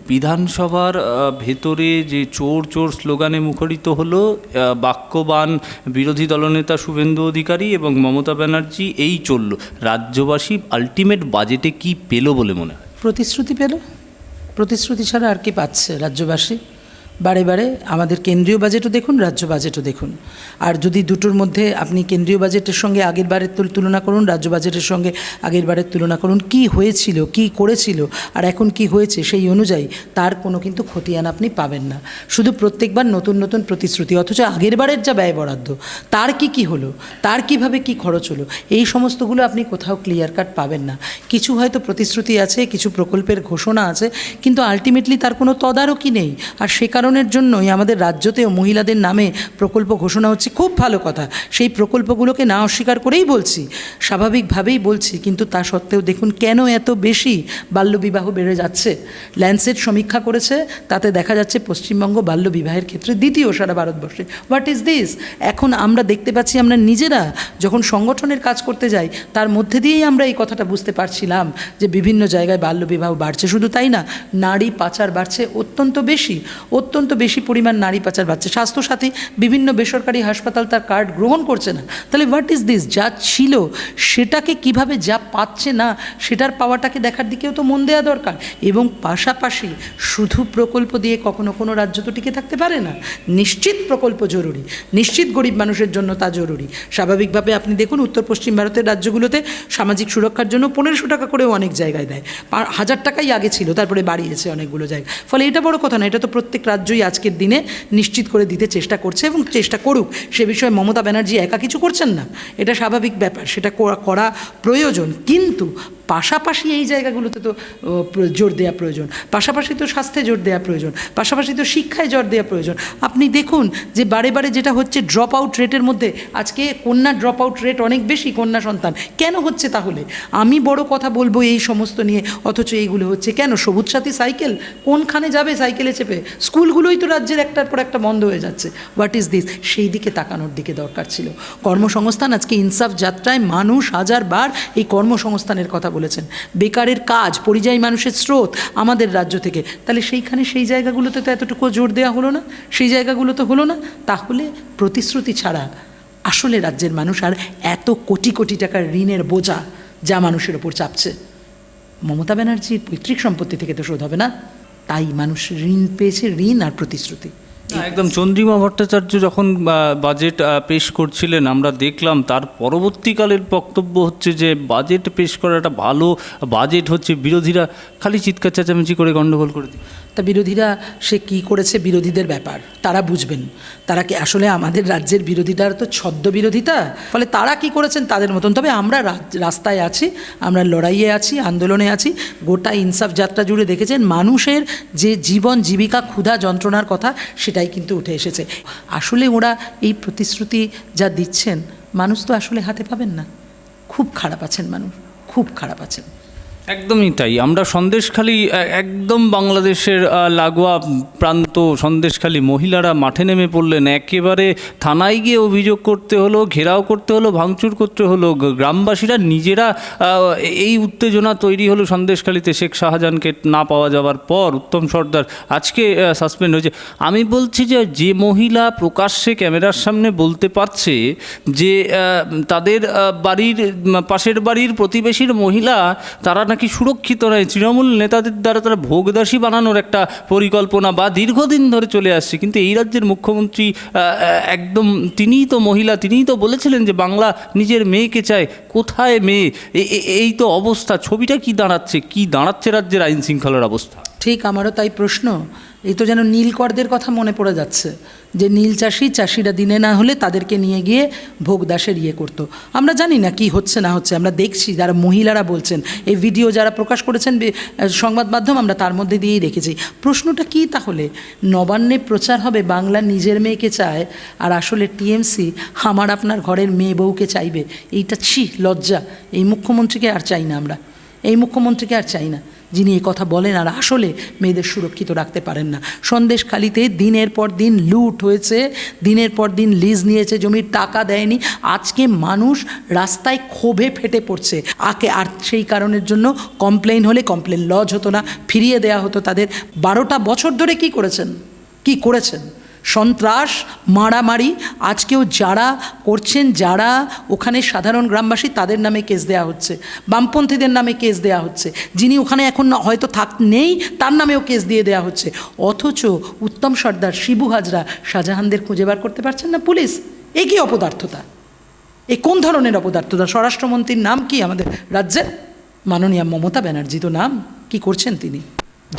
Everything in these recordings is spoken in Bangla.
বিধানসভার ভেতরে যে চোর চোর স্লোগানে মুখরিত হলো, বাক্যবান বিরোধী দলনেতা শুভেন্দু অধিকারী এবং মমতা ব্যানার্জি, এই চলল। রাজ্যবাসী আলটিমেট বাজেটে কি পেল বলে মনে হয়? প্রতিশ্রুতি পেল। প্রতিশ্রুতি ছাড়া আর কি পাচ্ছে রাজ্যবাসী? বারে বারে আমাদের কেন্দ্রীয় বাজেটও দেখুন, রাজ্য বাজেটও দেখুন। আর যদি দুটোর মধ্যে আপনি কেন্দ্রীয় বাজেটের সঙ্গে আগের বারের তুলনা করুন, রাজ্য বাজেটের সঙ্গে আগের বারের তুলনা করুন, কি হয়েছিল, কি করেছিল আর এখন কি হয়েছে, সেই অনুযায়ী তার কোনো কিন্তু খতিয়ান আপনি পাবেন না। শুধু প্রত্যেকবার নতুন নতুন প্রতিশ্রুতি, অথচ আগের বারের যা ব্যয় বরাদ্দ, তার কি হলো, তার কিভাবে কি খরচ হলো, এই সমস্তগুলো আপনি কোথাও ক্লিয়ার কাট পাবেন না। কিছু হয়তো প্রতিশ্রুতি আছে, কিছু প্রকল্পের ঘোষণা আছে, কিন্তু আলটিমেটলি তার কোনো তদারকি নেই। আর সে কারণের জন্যই আমাদের রাজ্যতেও মহিলাদের নামে প্রকল্প ঘোষণা হচ্ছে, খুব ভালো কথা। সেই প্রকল্পগুলোকে না অস্বীকার করেই বলছি, স্বাভাবিকভাবেই বলছি, কিন্তু তা সত্ত্বেও দেখুন কেন এত বেশি বাল্যবিবাহ বেড়ে যাচ্ছে। ল্যান্সেট সমীক্ষা করেছে, তাতে দেখা যাচ্ছে পশ্চিমবঙ্গ বাল্যবিবাহের ক্ষেত্রে দ্বিতীয় সারা ভারতবর্ষে। What is this? এখন আমরা দেখতে পাচ্ছি, আমরা নিজেরা যখন সংগঠনের কাজ করতে যাই, তার মধ্যে দিয়েই আমরা এই কথাটা বুঝতে পারছিলাম যে বিভিন্ন জায়গায় বাল্যবিবাহ বাড়ছে। শুধু তাই না, নারী পাচার বাড়ছে অত্যন্ত বেশি পরিমাণ নারী পাচার বাড়ছে। স্বাস্থ্যসাথী বিভিন্ন বেসরকারি হাসপাতাল তার কার্ড গ্রহণ করছে না। তাহলে হোয়াট ইজ দিস? যা ছিল সেটাকে কিভাবে যা পাচ্ছে না, সেটার পাওয়াটাকে দেখার দিকেও তো মন দেওয়া দরকার। এবং পাশাপাশি শুধু প্রকল্প দিয়ে কখনো কোনো রাজ্য তো টিকে থাকতে পারে না। নিশ্চিত প্রকল্প জরুরি, নিশ্চিত গরিব মানুষের জন্য তা জরুরি। স্বাভাবিকভাবে আপনি দেখুন উত্তর পশ্চিম ভারতের রাজ্যগুলোতে সামাজিক সুরক্ষার জন্য 1500 টাকা করেও অনেক জায়গায় দেয়। 1000 টাকাই আগে ছিল, তারপরে বাড়িয়েছে অনেকগুলো জায়গায়। ফলে এটা বড় কথা না, এটা তো প্রত্যেক রাজ্যই আজকের দিনে নিশ্চিত করে দিতে চেষ্টা করছে এবং চেষ্টা করুক। সে বিষয়ে মমতা ব্যানার্জি একা কিছু করছেন না, এটা স্বাভাবিক ব্যাপার, সেটা করা প্রয়োজন। কিন্তু পাশাপাশি এই জায়গাগুলোতে তো জোর দেওয়া প্রয়োজন, পাশাপাশি তো স্বাস্থ্যে জোর দেওয়া প্রয়োজন, পাশাপাশি তো শিক্ষায় জোর দেওয়া প্রয়োজন। আপনি দেখুন যে বারে বারে যেটা হচ্ছে, ড্রপ আউট রেটের মধ্যে আজকে কন্যা ড্রপ আউট রেট অনেক বেশি, কন্যা সন্তান কেন হচ্ছে? তাহলে আমি বড় কথা বলবো এই সমস্ত নিয়ে, অথচ এইগুলো হচ্ছে কেন? সবুজ সাথী সাইকেল কোনখানে যাবে সাইকেলে চেপে? স্কুলগুলোই তো রাজ্যের একটার পর একটা বন্ধ হয়ে যাচ্ছে। What is this? সেই দিকে তাকানোর দিকে দরকার ছিল। কর্মসংস্থান, আজকে ইনসাফ যাত্রায় মানুষ হাজারবার এই কর্মসংস্থানের কথা বলেছেন। বেকারের কাজ, পরিযায়ী মানুষের স্রোত আমাদের রাজ্য থেকে, তাহলে সেইখানে সেই জায়গাগুলোতে তো এতটুকু জোর দেওয়া হলো না, সেই জায়গাগুলো তো হলো না। তাহলে প্রতিশ্রুতি ছাড়া আসলে রাজ্যের মানুষ আর এত কোটি কোটি টাকার ঋণের বোঝা যা মানুষের ওপর চাপছে, মমতা ব্যানার্জির পৈতৃক সম্পত্তি থেকে তো শোধ হবে না। তাই মানুষ ঋণ পেয়েছে, ঋণ আর প্রতিশ্রুতি। একদম। চন্দ্রিমা ভট্টাচার্য যখন বাজেট পেশ করছিলেন, আমরা দেখলাম তার পরবর্তীকালের বক্তব্য হচ্ছে যে বাজেট পেশ করা একটা ভালো বাজেট হচ্ছে, বিরোধীরা খালি চিৎকার চেঁচামেচি করে গণ্ডগোল করে দিই। তা বিরোধীরা সে কী করেছে, বিরোধীদের ব্যাপার, তারা বুঝবেন। তারা কি আসলে আমাদের রাজ্যের বিরোধিতার তো ছদ্ম বিরোধিতা, ফলে তারা কি করেছেন তাদের মতন। তবে আমরা রাস্তায় আছি, আমরা লড়াইয়ে আছি, আন্দোলনে আছি। গোটা ইনসাফ যাত্রা জুড়ে দেখেছেন মানুষের যে জীবন জীবিকা, ক্ষুধা যন্ত্রণার কথা, সেটাই কিন্তু উঠে এসেছে। আসলে ওরা এই প্রতিশ্রুতি যা দিচ্ছেন, মানুষ তো আসলে হাতে পাবেন না। খুব খারাপ আছেন মানুষ, খুব খারাপ আছেন। একদমই তাই। আমরা সন্দেশখালী, একদম বাংলাদেশের লাগোয়া প্রান্ত সন্দেশখালী, মহিলারা মাঠে নেমে পড়লেন। একেবারে থানায় গিয়ে অভিযোগ করতে হলো, ঘেরাও করতে হলো, ভাঙচুর করতে হলো। গ্রামবাসীরা নিজেরা, এই উত্তেজনা তৈরি হলো সন্দেশখালীতে শেখ শাহজাহানকে না পাওয়া যাওয়ার পর। উত্তম সর্দার আজকে সাসপেন্ড হয়েছে। আমি বলছি যে মহিলা প্রকাশ্যে ক্যামেরার সামনে বলতে পারছে যে তাদের বাড়ির পাশের বাড়ির প্রতিবেশীর মহিলা তারা নাকি সুরক্ষিত নয়, তৃণমূল নেতাদের দ্বারা তারা ভোগদাসী বানানোর একটা পরিকল্পনা বা দীর্ঘদিন ধরে চলে আসছে। কিন্তু এই রাজ্যের মুখ্যমন্ত্রী একদম, তিনিই তো মহিলা, তিনিই তো বলেছিলেন যে বাংলা নিজের মেয়েকে চায়। কোথায় মেয়ে? এই তো অবস্থা। ছবিটা কি দাঁড়াচ্ছে রাজ্যের আইন শৃঙ্খলার অবস্থা? ঠিক আমারও তাই প্রশ্ন। এই তো যেন নীলকরদের কথা মনে পড়ে যাচ্ছে, যে নীল চাষিরা দিনে না হলে তাদেরকে নিয়ে গিয়ে ভোগদাসের করতো। আমরা জানি না কি হচ্ছে না হচ্ছে, আমরা দেখছি যারা মহিলারা বলছেন, এই ভিডিও যারা প্রকাশ করেছেন সংবাদ মাধ্যম, আমরা তার মধ্যে দিয়েই দেখেছি। প্রশ্নটা কি তাহলে? নবান্নে প্রচার হবে বাংলা নিজের মেয়েকে চায়, আর আসলে টিএমসি আমার আপনার ঘরের মেয়ে বউকে চাইবে। এইটা লজ্জা। এই মুখ্যমন্ত্রীকে আর চাই না আমরা, এই মুখ্যমন্ত্রীকে আর চাই না। যিনি এ কথা বলেন আর আসলে মেয়েদের সুরক্ষিত রাখতে পারেন না। সন্দেশখালিতে দিনের পর দিন লুট হয়েছে, দিনের পর দিন লিজ নিয়েছে, জমির টাকা দেয়নি। আজকে মানুষ রাস্তায় ক্ষোভে ফেটে পড়ছে। আর সেই কারণের জন্য কমপ্লেন হলে কমপ্লেন লজ হতো না, ফিরিয়ে দেওয়া হতো তাদের। 12টা বছর ধরে কি করেছেন? সন্ত্রাস, মারামারি। আজকেও যারা করছেন, যারা ওখানে সাধারণ গ্রামবাসী, তাদের নামে কেস দেওয়া হচ্ছে, বামপন্থীদের নামে কেস দেওয়া হচ্ছে, যিনি ওখানে এখন হয়তো নেই তার নামেও কেস দিয়ে দেওয়া হচ্ছে। অথচ উত্তম সর্দার, শিবু হাজরা, শাহজাহানদের খুঁজে বার করতে পারছেন না পুলিশ। এ কী অপদার্থতা? এ কোন ধরনের অপদার্থতা? স্বরাষ্ট্রমন্ত্রীর নাম কি আমাদের রাজ্যের? মাননীয়া মমতা ব্যানার্জি তো নাম। কি করছেন তিনি?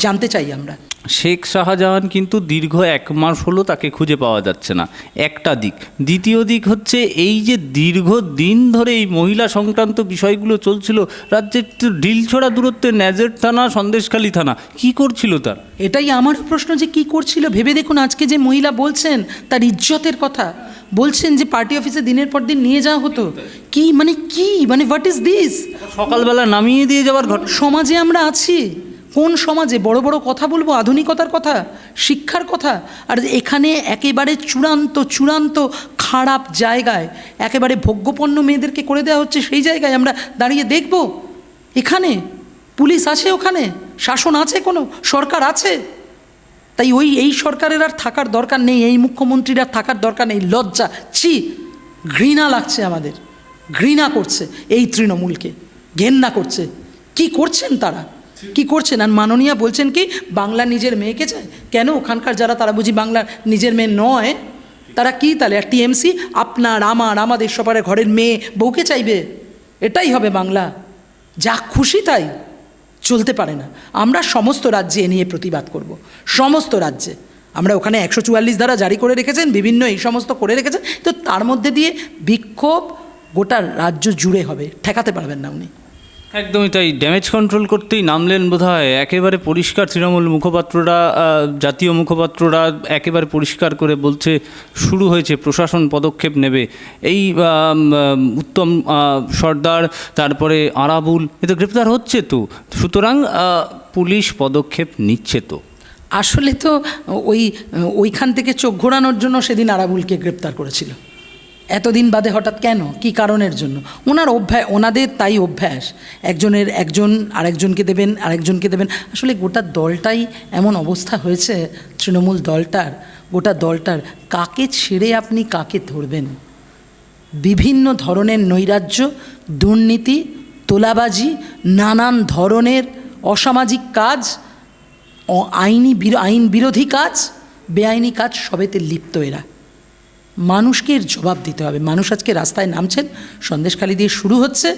জানতে চাই আমরা। শেখ শাহজাহান কিন্তু দীর্ঘ 1 মাস হলো তাকে খুঁজে পাওয়া যাচ্ছে না, একটা দিক। দ্বিতীয় দিক হচ্ছে এই যে দীর্ঘ দিন ধরে এই মহিলা সংক্রান্ত বিষয়গুলো চলছিল, রাজ্যের ঢিলছোড়া দূরত্বে ন্যাজের থানা, সন্দেশখালী থানা কি করছিল তার? এটাই আমার প্রশ্ন, যে কি করছিল। ভেবে দেখুন, আজকে যে মহিলা বলছেন তার ইজ্জতের কথা, বলছেন যে পার্টি অফিসে দিনের পর দিন নিয়ে যাওয়া হতো। কি মানে হোয়াট ইজ দিস? সকালবেলা নামিয়ে দিয়ে যাওয়ার ঘটনা। সমাজে আমরা আছি, কোন সমাজে? বড় বড় কথা বলবো, আধুনিকতার কথা, শিক্ষার কথা, আর এখানে একেবারে চূড়ান্ত খারাপ জায়গায়, একেবারে ভোগ্যপণ্য মেয়েদেরকে করে দেওয়া হচ্ছে। সেই জায়গায় আমরা দাঁড়িয়ে দেখব? এখানে পুলিশ আছে, ওখানে শাসন আছে, কোনো সরকার আছে? তাই এই সরকারের আর থাকার দরকার নেই, এই মুখ্যমন্ত্রীর আর থাকার দরকার নেই। লজ্জা, ঘৃণা লাগছে আমাদের, ঘৃণা করছে এই তৃণমূলকে, ঘেন্না করছে। কি করছেন তারা? কি করছেন? আর মাননীয়া বলছেন কি বাংলা নিজের মেয়েকে চায়? কেন? ওখানকার যারা, তারা বুঝি বাংলার নিজের মেয়ে নয়? তারা কি তাহলে? আর টিএমসি আপনার, আমাদের সবার ঘরের মেয়ে বউকে চাইবে? এটাই হবে বাংলা? যা খুশি তাই চলতে পারে না। আমরা সমস্ত রাজ্যে এ নিয়ে প্রতিবাদ করব, সমস্ত রাজ্যে। আমরা ওখানে 144 ধারা জারি করে রেখেছেন, বিভিন্ন এই সমস্ত করে রেখেছেন, তো তার মধ্যে দিয়ে বিক্ষোভ গোটা রাজ্য জুড়ে হবে, ঠেকাতে পারবেন না উনি। একদমই তাই। ড্যামেজ কন্ট্রোল করতেই নামলেন বোধহয়। একেবারে পরিষ্কার তৃণমূল মুখপাত্ররা, জাতীয় মুখপাত্ররা একেবারে পরিষ্কার করে বলছে শুরু হয়েছে, প্রশাসন পদক্ষেপ নেবে। এই উত্তম সর্দার, তারপরে আরাবুল, এ তো গ্রেপ্তার হচ্ছে তো, সুতরাং পুলিশ পদক্ষেপ নিচ্ছে তো। আসলে তো ওইখান থেকে চোখ ঘোরানোর জন্য সেদিন আরাবুলকে গ্রেপ্তার করেছিল। এতদিন বাদে হঠাৎ কেন? কি কারণের জন্য? ওনাদের তাই অভ্যাস, একজন আরেকজনকে দেবেন। আসলে গোটা দলটাই এমন অবস্থা হয়েছে, তৃণমূল গোটা দলটার কাকে ছেড়ে আপনি কাকে ধরবেন? বিভিন্ন ধরনের নৈরাজ্য, দুর্নীতি, তোলাবাজি, নানান ধরনের অসামাজিক কাজ, আইন বিরোধী কাজ, বেআইনি কাজ, সবেতে লিপ্ত এরা। মানুষকে এর জবাব দিতে হবে। মানুষ আজকে রাস্তায় নামছেন, সন্দেশখালী দিয়ে শুরু হচ্ছে,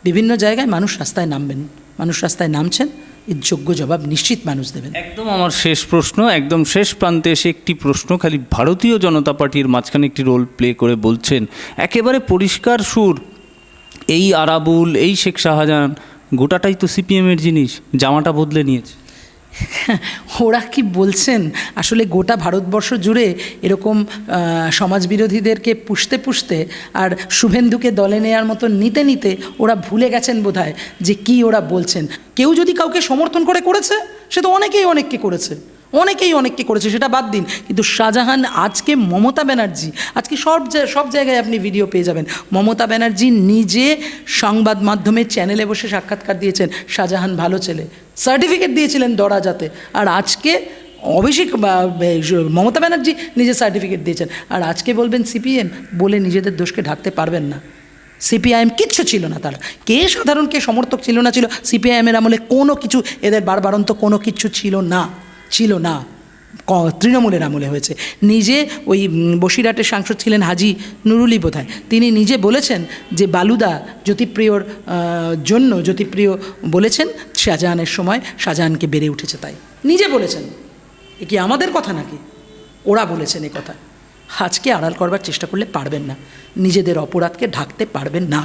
বিভিন্ন জায়গায় মানুষ রাস্তায় নামবেন, মানুষ রাস্তায় নামছেন, এর যোগ্য জবাব নিশ্চিত মানুষ দেবেন। একদম আমার শেষ প্রশ্ন, একদম শেষ প্রান্তে এসে একটি প্রশ্ন, খালি ভারতীয় জনতা পার্টির মাঝখানে একটি রোল প্লে করে বলছেন একেবারে পরিষ্কার সুর, এই আরাবুল, এই শেখ শাহজাহান গোটাটাই তো সিপিএমের জিনিস, জামাটা বদলে নিয়েছে। ওরা কি বলছেন? আসলে গোটা ভারতবর্ষ জুড়ে এরকম সমাজবিরোধীদেরকে পুষতে আর শুভেন্দুকে দলে নেওয়ার মতো নিতে ওরা ভুলে গেছেন বোধহয় যে কি ওরা বলছেন। কেউ যদি কাউকে সমর্থন করেছে, সে তো অনেকেই অনেককে করেছে, সেটা বাদ দিন। কিন্তু শাহজাহান, আজকে মমতা ব্যানার্জি, আজকে সব জায়গায় আপনি ভিডিও পেয়ে যাবেন, মমতা ব্যানার্জি নিজে সংবাদ মাধ্যমের চ্যানেলে বসে সাক্ষাৎকার দিয়েছেন, শাহজাহান ভালো ছেলে, সার্টিফিকেট দিয়েছিলেন দরাজাতে। আর আজকে মমতা ব্যানার্জি নিজে সার্টিফিকেট দিয়েছেন, আর আজকে বলবেন সিপিএম, বলে নিজেদের দোষকে ঢাকতে পারবেন না। সিপিআইএম কিচ্ছু ছিল না, তারা কে সাধারণ কে সমর্থক ছিল সিপিআইএমের আমলে কোনো কিছু, এদের বারবারন্ত কোনো কিছু ছিল না, তৃণমূলের আমলে হয়েছে। নিজে ওই বসিরহাটের সাংসদ ছিলেন হাজি নুরুলি বোধহয়, তিনি নিজে বলেছেন যে বালুদা জ্যোতিপ্রিয় বলেছেন শাহজাহানের সময় শাহজাহানকে বেড়ে উঠেছে, তাই নিজে বলেছেন। এ কি আমাদের কথা নাকি? ওরা বলেছেন এ কথা। আজকে আড়াল করবার চেষ্টা করলে পারবেন না, নিজেদের অপরাধকে ঢাকতে পারবেন না।